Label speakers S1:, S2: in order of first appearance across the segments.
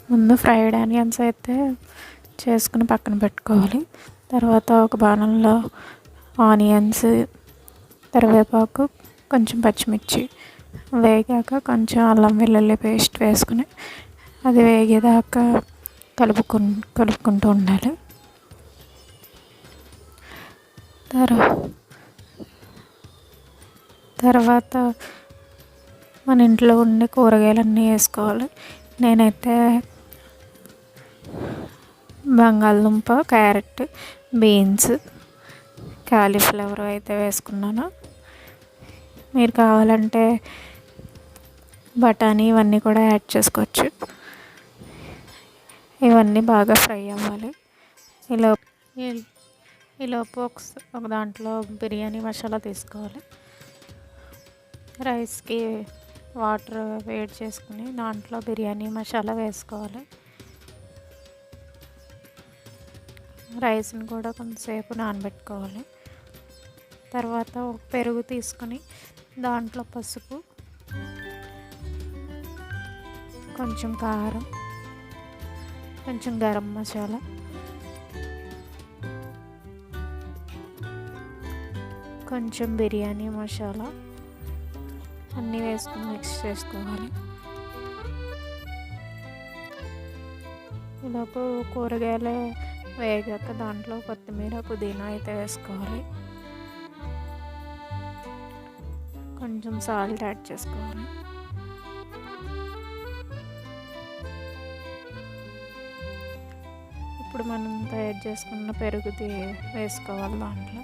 S1: ముందు fried onions అయితే చేసుకుని పక్కన పెట్టుకోవాలి. తర్వాత ఒక బాణంలో ఆనియన్స్, కరివేపాకు, కొంచెం పచ్చిమిర్చి వేగాక కొంచెం అల్లం వెల్లుల్లి పేస్ట్ వేసుకుని అది వేగేదాకా కలుపుకుంటూ ఉండాలి. తర్వాత మన ఇంట్లో ఉండే కూరగాయలన్నీ వేసుకోవాలి. నేనైతే బంగాళదుంప, క్యారెట్, బీన్స్, కాలీఫ్లవర్ అయితే వేసుకున్నాను. మీరు కావాలంటే బఠానీ ఇవన్నీ కూడా యాడ్ చేసుకోవచ్చు. ఇవన్నీ బాగా ఫ్రై అవ్వాలి. ఈలోపు ఒక దాంట్లో బిర్యానీ మసాలా తీసుకోవాలి. రైస్కి వాటర్ వేడి చేసుకుని దాంట్లో బిర్యానీ మసాలా వేసుకోవాలి. రైస్ని కూడా కొంతసేపు నానబెట్టుకోవాలి. తర్వాత ఒక పెరుగు తీసుకొని దాంట్లో పసుపు, కొంచెం కారం, కొంచెం గరం మసాలా, కొంచెం బిర్యానీ మసాలా అన్నీ వేసుకుని మిక్స్ చేసుకోవాలి. ఈలోపు కూరగాయలు వేగాక దాంట్లో కొత్తిమీర, పుదీనా అయితే వేసుకోవాలి. కొంచెం సాల్ట్ యాడ్ చేసుకోవాలి. ఇప్పుడు మనం తయారు చేసుకున్న పెరుగుది వేసుకోవాలి దాంట్లో.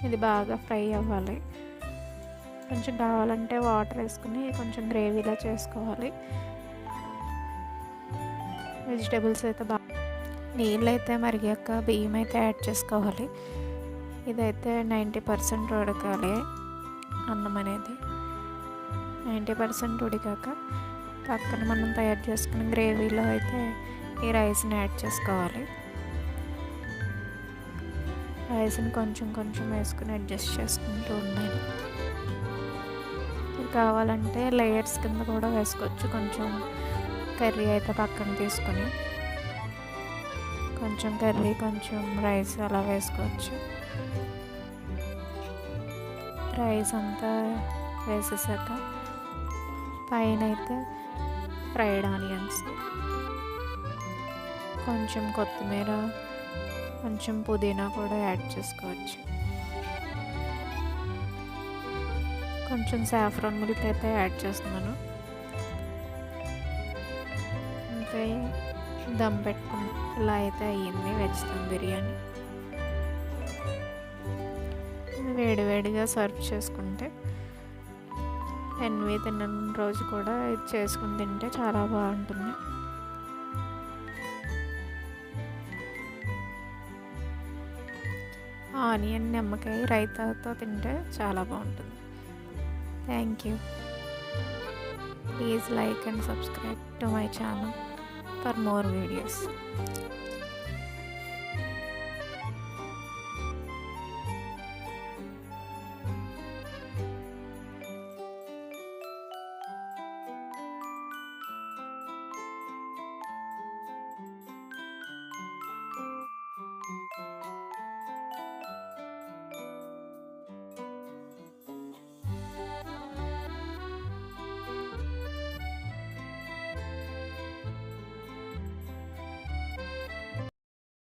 S1: ఇది బాగా ఫ్రై అవ్వాలి. కొంచెం కావాలంటే వాటర్ వేసుకుని కొంచెం గ్రేవీలా చేసుకోవాలి. వెజిటేబుల్స్ అయితే నీళ్ళు అయితే మరిగాక బియ్యం అయితే యాడ్ చేసుకోవాలి. ఇదైతే 90% ఉడకాలి. అన్నం అనేది 90% ఉడికాక పక్కన మనం తయారు చేసుకున్న గ్రేవీలో అయితే ఈ రైస్ని యాడ్ చేసుకోవాలి. రైస్ని కొంచెం కొంచెం వేసుకుని అడ్జస్ట్ చేసుకుంటూ ఉండాలి. కావాలంటే లేయర్స్ కింద కూడా వేసుకోవచ్చు. కొంచెం కర్రీ అయితే పక్కన తీసుకొని కొంచెం కర్రీ, కొంచెం రైస్ అలా వేసుకోవచ్చు. రైస్ అంతా వేసేసాక పైన అయితే ఫ్రైడ్ ఆనియన్స్, కొంచెం కొత్తిమీర, కొంచెం పుదీనా కూడా యాడ్ చేసుకోవచ్చు. కొంచెం సాఫ్రాన్ మిల్క్ అయితే యాడ్ చేస్తున్నాను. అంతే, దమ్ పెట్టుకుని ఇలా అయితే అయ్యింది వెజ్ దమ్ బిర్యానీ. వేడివేడిగా సర్వ్ చేసుకుంటే ఎన్వి తిన్న రోజు కూడా ఇది చేసుకుని తింటే చాలా బాగుంటుంది. ఆనియన్, నిమ్మకాయ రైతాతో తింటే చాలా బాగుంటుంది. Thank you. Please like and subscribe to my channel for more videos.